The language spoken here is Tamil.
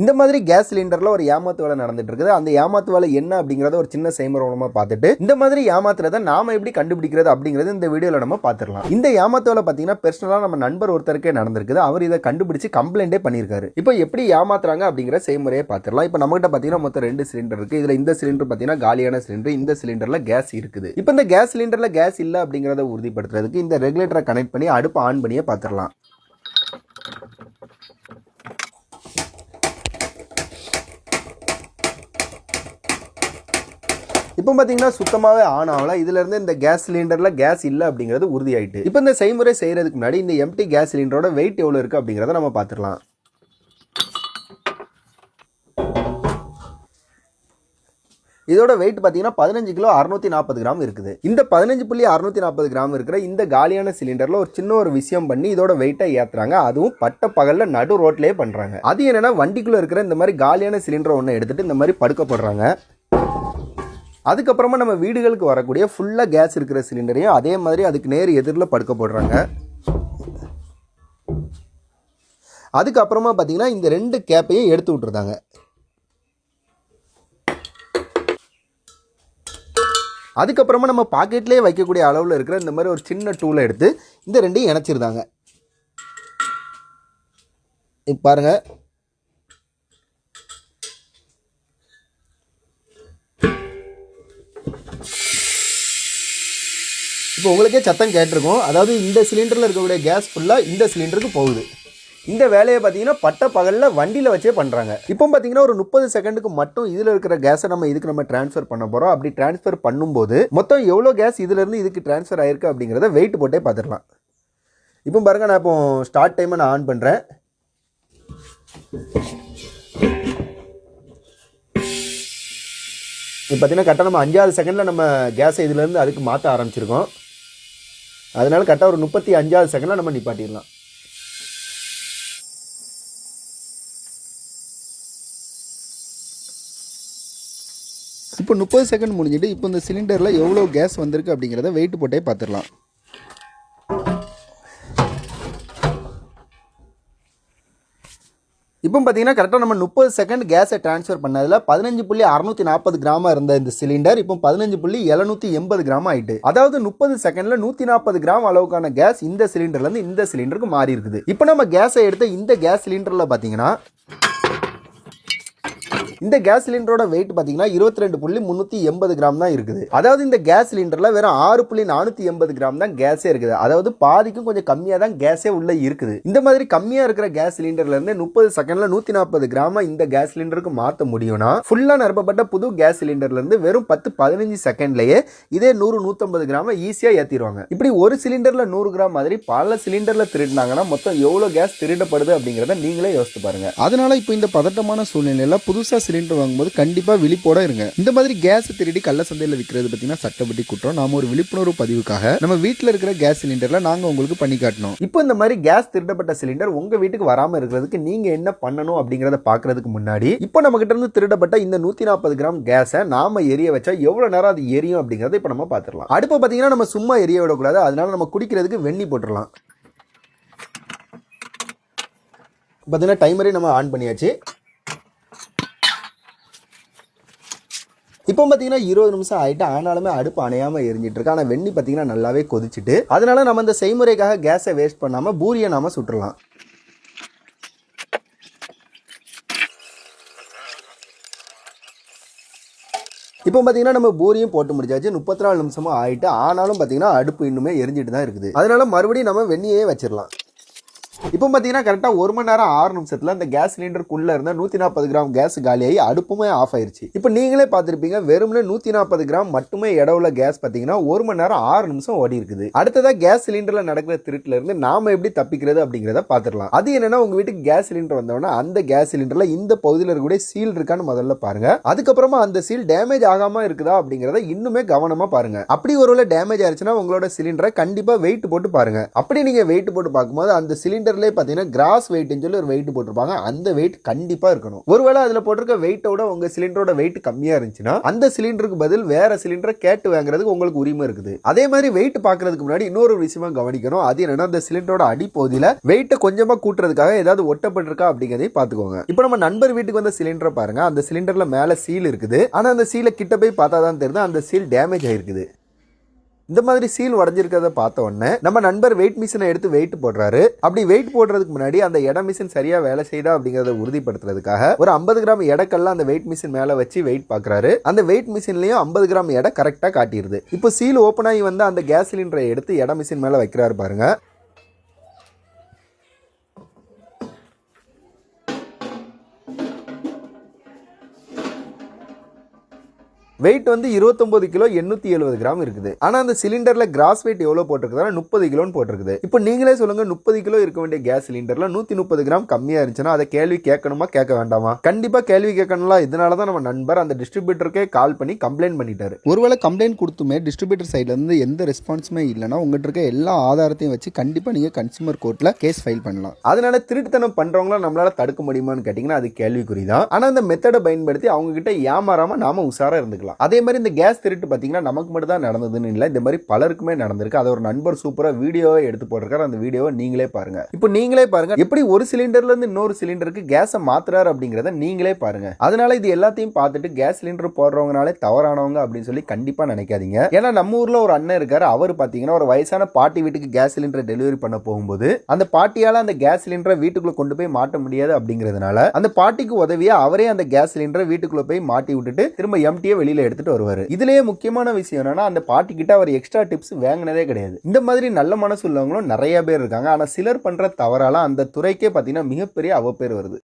இந்த மாதிரி கேஸ் சிலிண்டர்ல ஒரு ஏமாத்து வேலை நடந்துட்டு இருக்குது. அந்த ஏமாத்து வேலை என்ன அப்படிங்கறத ஒரு சின்ன செய்முறை மூலமா பார்த்துட்டு இந்த மாதிரி ஏமாத்துறதை நாம எப்படி கண்டுபிடிக்கிறது அப்படிங்கறது இந்த வீடியோல நம்ம பார்த்துடலாம். இந்த ஏமாத்து வேலை பாத்தீங்கன்னா பெர்சனலா நம்ம நண்பர் ஒருத்தருக்கே நடந்திருக்குது. அவர் இதை கண்டுபிடிச்சு கம்ப்ளைண்டே பண்ணியிருக்காரு. இப்போ எப்படி ஏமாத்துறாங்க அப்படிங்கிற செய்முறையை பார்த்துடலாம். இப்போ நம்மகிட்ட பாத்தீங்கன்னா மொத்தம் 2 சிலிண்டர் இருக்கு. இதுல இந்த சிலிண்டர் பாத்தீங்கன்னா காலியான சிலிண்டர், இந்த சிலிண்டர்ல கேஸ் இருக்குது. இப்போ இந்த கேஸ் சிலிண்டர்ல கேஸ் இல்ல அப்படிங்கறத உறுதிப்படுத்துறதுக்கு இந்த ரெகுலேட்டரை கனெக்ட் பண்ணி அடுப்பு ஆன் பண்ணியே பார்த்துடலாம். இப்போ பார்த்தீங்கன்னா சுத்தமாகவே ஆன் ஆகல. இதுல இருந்து இந்த கேஸ் சிலிண்டர்ல கேஸ் இல்லை அப்படிங்கிறது உறுதியாயிட்டு. இப்போ இந்த செய்முறை செய்யறதுக்கு முன்னாடி இந்த எம்டி கேஸ் சிலிண்டரோட வெயிட் எவ்வளவு இருக்கு அப்படிங்கிறத நம்ம பார்த்துடலாம். இதோட வெயிட் பார்த்தீங்கன்னா 15 கிலோ 640 கிராம் இருக்குது. இந்த 15.640 கிராம் இருக்கிற இந்த காலியான சிலிண்டர்ல ஒரு சின்ன ஒரு விஷயம் பண்ணி இதோட வெயிட்டை ஏத்துறாங்க. அதுவும் பட்ட பகல்ல நடு ரோட்லயே பண்றாங்க. அது என்னன்னா வண்டிக்குள்ள இருக்கிற இந்த மாதிரி காலியான சிலிண்டர் ஒன்று எடுத்துட்டு இந்த மாதிரி படுக்கப்படுறாங்க. அதுக்கப்புறமா நம்ம வீடுகளுக்கு வரக்கூடிய ஃபுல்லாக கேஸ் இருக்கிற சிலிண்டரையும் அதே மாதிரி அதுக்கு நேர் எதிரில் படுக்க போடுறாங்க. அதுக்கப்புறமா பார்த்தீங்கன்னா இந்த 2 கேப்பையும் எடுத்து விட்டுருந்தாங்க. அதுக்கப்புறமா நம்ம பாக்கெட்லேயே வைக்கக்கூடிய அளவில் இருக்கிற இந்த மாதிரி ஒரு சின்ன டூலை எடுத்து இந்த 2ஐயும் இணைச்சிருந்தாங்க. இப்போ பாருங்க, இப்போ உங்களுக்கே சத்தம் கேட்டிருக்கும். அதாவது இந்த சிலிண்டரில் இருக்கக்கூடிய கேஸ் ஃபுல்லாக இந்த சிலிண்டருக்கு போகுது. இந்த வேலையை பார்த்தீங்கன்னா பட்ட பகலில் வண்டியில் வச்சே பண்ணுறாங்க. இப்போ பார்த்தீங்கன்னா ஒரு 30 செகண்டுக்கு மட்டும் இதில் இருக்கிற கேஸை நம்ம ட்ரான்ஸ்ஃபர் பண்ண போகிறோம். அப்படி ட்ரான்ஸ்ஃபர் பண்ணும்போது மொத்தம் எவ்வளோ கேஸ் இதிலேருந்து இதுக்கு ட்ரான்ஸ்ஃபர் ஆயிருக்கு அப்படிங்கிறத வெயிட் போட்டே பார்த்துடலாம். இப்போ பாருங்கள், நான் இப்போ ஸ்டார்ட் டைமை நான் ஆன் பண்ணுறேன். இப்போ பார்த்தீங்கன்னா கரெக்டாக நம்ம 5வது செகண்டில் நம்ம கேஸை இதுலேருந்து அதுக்கு மாற்ற ஆரம்பிச்சிருக்கோம். அதனால கரெக்டாக ஒரு 35வது செகண்டில் நம்ம நிப்பாட்டிடலாம். இப்போ 30 செகண்ட் முடிஞ்சிட்டு இப்போ இந்த சிலிண்டரில் எவ்வளோ கேஸ் வந்திருக்கு அப்படிங்கிறத வெயிட் போட்டே பார்த்துடலாம். இப்போ பார்த்தீங்கன்னா கரெக்டாக நம்ம 30 செகண்ட் கேஸை ட்ரான்ஸ்ஃபர் பண்ணதில் 15.640 கிராம் இருந்த இந்த சிலிண்டர் இப்போ 15.780 கிராம் ஆயிட்டு. அதாவது 30 செகண்ட்ல 140 கிராம் அளவுக்கான கேஸ் இந்த சிலிண்டர்லேருந்து இந்த சிலிண்டருக்கு மாறி இருக்குது. இப்போ நம்ம கேஸை எடுத்த இந்த கேஸ் சிலிண்டரில் பார்த்தீங்கன்னா இந்த கேஸ் சிலிண்டரோட வெயிட் பார்த்தீங்கன்னா 22.380 கிராம் தான் இருக்குது. அதாவது இந்த கேஸ் சிலிண்டர்ல வெறும் 6.480 கிராம் தான் கேஸே இருக்குது. அதாவது பாதிக்கும் கொஞ்சம் கம்மியாக தான் கேஸே உள்ள இருக்குது. இந்த மாதிரி கம்மியாக இருக்கிற கேஸ் சிலிண்டர்ல இருந்து 30 செகண்ட்ல 140 கிராம் இந்த கேஸ் சிலிண்டருக்கு மாற்ற முடியும்னா ஃபுல்லா நிரப்பப்பட்ட புது கேஸ் சிலிண்டர்ல இருந்து வெறும் 10-15 செகண்ட்லயே இதே 100-150 கிராம் ஈஸியா ஏத்திடுவாங்க. இப்படி ஒரு சிலிண்டர்ல 100 கிராம் மாதிரி பல சிலிண்டர்ல திருடினாங்கன்னா மொத்தம் எவ்வளவு கேஸ் திருடப்படுது அப்படிங்கறத நீங்களே யோசித்து பாருங்க. அதனால இப்போ இந்த பதட்டமான சூழ்நிலையில புதுசா சிலிண்டர் வாங்கும்போது கண்டிப்பா விழிப்போட இருங்க. இந்த மாதிரி கேஸ் திருடி கள்ள சந்தையில விற்கிறது பத்தினா சட்டப்படி குற்றம். நாம ஒரு விழிப்புணர்வு பதிவுக்காக நம்ம வீட்டில் இருக்கிற கேஸ் சிலிண்டர்ல நாங்க உங்களுக்கு பண்ணி காட்டணும். இப்போ இந்த மாதிரி கேஸ் திருடப்பட்ட சிலிண்டர் உங்க வீட்டுக்கு வராம இருக்கிறதுக்கு நீங்க என்ன பண்ணணும் அப்படிங்கறத பாக்குறதுக்கு முன்னாடி இப்போ நம்ம கிட்ட இருந்து திருடப்பட்ட இந்த 140 கிராம் கேஸை நாம எரிய வச்சா எவ்வளவு நேரம் அது எரியும் அப்படிங்கறத இப்போ நம்ம பாத்துடலாம். அடுப்பை பாத்தீங்கன்னா நம்ம சும்மா எரிய விடக்கூடாது. அதனால நம்ம குடிக்கிறதுக்கு வெண்ணி போட்டுடலாம். பாத்தீங்கன்னா டைமரே நம்ம ஆன் பண்ணியாச்சு. இப்போ பார்த்தீங்கன்னா 20 நிமிஷம் ஆகிட்டு ஆனாலுமே அடுப்பு அணையாமல் எரிஞ்சிட்டு இருக்கு. ஆனால் வெண்ணி பார்த்தீங்கன்னா நல்லாவே கொதிச்சுட்டு, அதனால நம்ம இந்த செய்முறைக்காக கேஸை வேஸ்ட் பண்ணாமல் பூரியை நாம சுட்டுடலாம். இப்போ பார்த்தீங்கன்னா நம்ம பூரியும் போட்டு முடிச்சாச்சு. 34 நிமிஷமும் ஆகிட்டு ஆனாலும் பார்த்தீங்கன்னா அடுப்பு இன்னுமே எரிஞ்சிட்டு தான் இருக்குது. அதனால மறுபடியும் நம்ம வெண்ணியே வச்சிடலாம். இப்போ பார்த்தீங்கன்னா கரெக்டாக 1 மணி நேரம் 6 நிமிஷத்தில் அந்த கேஸ் சிலிண்டருக்குள்ள இருந்த 140 கிராம் கேஸ் காலியாகி அடுப்புமே ஆஃப் ஆயிருச்சு. இப்போ நீங்களே பார்த்துருப்பீங்க, வெறும்னே 140 கிராம் மட்டுமே இடவுள்ள கேஸ் பார்த்தீங்கன்னா 1 மணி நேரம் 6 நிமிஷம் ஓடி இருக்குது. அடுத்ததாக கேஸ் சிலிண்டரில் நடக்கிற திருட்டுல இருந்து நாம எப்படி தப்பிக்கிறது அப்படிங்கிறத பார்த்துடலாம். அது என்னன்னா, உங்க வீட்டுக்கு கேஸ் சிலிண்டர் வந்தோன்னா அந்த கேஸ் சிலிண்டர்ல இந்த பகுதியில் இருக்கக்கூடிய சீல் இருக்கான்னு முதல்ல பாருங்க. அதுக்கப்புறமா அந்த சீல் டேமேஜ் ஆகாம இருக்குதா அப்படிங்கிறத இன்னுமே கவனமா பாருங்க. அப்படி ஒருவேளை டேமேஜ் ஆயிருச்சுன்னா உங்களோட சிலிண்டரை கண்டிப்பா வெயிட் போட்டு பாருங்க. அப்படி நீங்க வெயிட் போட்டு பார்க்கும்போது அந்த சிலிண்டர் சிலிண்டர்லேயே பார்த்தீங்கன்னா கிராஸ் வெயிட்னு சொல்லி ஒரு வெயிட் போட்டிருப்பாங்க. அந்த வெயிட் கண்டிப்பா இருக்கணும். ஒருவேளை அதுல போட்டிருக்க வெயிட்டோட உங்க சிலிண்டரோட வெயிட் கம்மியா இருந்துச்சுன்னா அந்த சிலிண்டருக்கு பதில் வேற சிலிண்டரை கேட்டு வாங்குறதுக்கு உங்களுக்கு உரிமை இருக்குது. அதே மாதிரி வெயிட் பாக்குறதுக்கு முன்னாடி இன்னொரு விஷயமா கவனிக்கணும். அது என்னன்னா அந்த சிலிண்டரோட அடிப்பகுதியில வெயிட்ட கொஞ்சமா கூட்டுறதுக்காக ஏதாவது ஒட்டப்பட்டிருக்கா அப்படிங்கறதையும் பாத்துக்கோங்க. இப்போ நம்ம நண்பர் வீட்டுக்கு வந்த சிலிண்டரை பாருங்க. அந்த சிலிண்டர்ல மேல சீல் இருக்குது. ஆனா அந்த சீலை கிட்ட போய் பார்த்தா தான் தெரியுது அந்த சீல் டேமேஜ் ஆயிருக்குது. இந்த மாதிரி சீல் உடஞ்சிருக்கிறத பார்த்த உடனே நம்ம நண்பர் வெயிட் மிஷினை எடுத்து வெயிட் போடுறாரு. அப்படி வெயிட் போடுறதுக்கு முன்னாடி அந்த எடை மிஷின் சரியா வேலை செய்தா அப்படிங்கறத உறுதிப்படுத்துறதுக்காக ஒரு 50 கிராம் எடைக்கல்ல அந்த வெயிட் மிஷின் மேல வச்சு வெயிட் பாக்குறாரு. அந்த வெயிட் மிஷின்லயும் 50 கிராம் எடை கரெக்டா காட்டிடுது. இப்போ சீல் ஓபன் ஆகி வந்து அந்த கேஸ் சிலிண்டரை எடுத்து எடை மிஷின் மேல வைக்கிறாரு பாருங்க. வெயிட் வந்து 29 கிலோ 870 கிராம் இருக்குது. ஆனா அந்த சிலிண்டர்ல கிராஸ் வெயிட் எவ்வளவு போட்டிருக்குதுன்னா 30 கிலோன்னு போட்டிருக்குது. இப்போ நீங்களே சொல்லுங்க, 30 கிலோ இருக்க வேண்டிய கேஸ் சிலிண்டர்ல 130 கிராம் கம்மியா இருந்துச்சுன்னா அதை கேள்வி கேட்கணுமா கேட்க வேண்டாமா? கண்டிப்பா கேள்வி கேட்கணும்ல. இதனாலதான் நம்ம நண்பர் அந்த டிஸ்ட்ரிபியூட்டருக்கே கால் பண்ணி கம்ப்ளைண்ட் பண்ணிட்டாரு. ஒருவேளை கம்ப்ளைண்ட் கொடுத்துமே டிஸ்ட்ரிபியூட்டர் சைட்ல இருந்து எந்த ரெஸ்பான்ஸுமே இல்லைன்னா உங்ககிட்ட இருக்க எல்லா ஆதாரத்தையும் வச்சு கண்டிப்பா நீங்க கன்சூமர் கோர்ட்ல கேஸ் ஃபைல் பண்ணலாம். அதனால திருட்டுத்தனம் பண்றவங்கள நம்மளால தடுக்க முடியுமான்னு கேட்டீங்கன்னா அது கேள்விக்குறிதான். ஆனா அந்த மெத்தடை பயன்படுத்தி அவங்க கிட்ட ஏமாறாம நாம உஷாரா இருந்துக்கலாம். அதே மாதிரி இந்த கேஸ் திருட்டு பாத்தீங்கன்னா நமக்கு மட்டும் தான் நடந்ததுன்னு இல்லை, இந்த மாதிரி பலருக்குமே நடந்திருக்கு. அதை ஒரு நண்பர் சூப்பரா வீடியோவை எடுத்து போட்டிருக்காரு. அந்த வீடியோவை நீங்களே பாருங்க. இப்போ நீங்களே பாருங்க எப்படி ஒரு சிலிண்டர்ல இருந்து இன்னொரு சிலிண்டருக்கு கேஸை மாத்துறாரு அப்படிங்கறத நீங்களே பாருங்க. அதனால இது எல்லாத்தையும் பார்த்துட்டு கேஸ் சிலிண்டர் போடுறவங்கனாலே தவறானவங்க அப்படின்னு சொல்லி கண்டிப்பா நினைக்காதீங்க. ஏன்னா நம்ம ஊர்ல ஒரு அண்ணன் இருக்காரு. அவர் பாத்தீங்கன்னா ஒரு வயசான பாட்டி வீட்டுக்கு கேஸ் சிலிண்டர் டெலிவரி பண்ண போகும்போது அந்த பாட்டியால அந்த கேஸ் சிலிண்டரை வீட்டுக்குள்ள கொண்டு போய் மாட்ட முடியாது அப்படிங்கறதுனால அந்த பாட்டிக்கு உதவியா அவரே அந்த கேஸ் சிலிண்டரை வீட்டுக்குள்ள போய் மாட்டி விட்டுட்டு திரும்ப எம்டியை வெளியில எடுத்துட்டு வருவாரு. இதுலயே முக்கியமான விஷயம் என்னன்னா அந்த பாட்டி கிட்ட அவர் எக்ஸ்ட்ரா டிப்ஸ் வாங்கினதே கிடையாது. இந்த மாதிரி நல்ல மனசு உள்ளவங்களும் நிறைய பேர் இருக்காங்க. ஆனா சிலர் பண்ற தவறால அந்த துறைக்கே பாத்தீங்கன்னா மிகப்பெரிய அவப்பேர் வருது.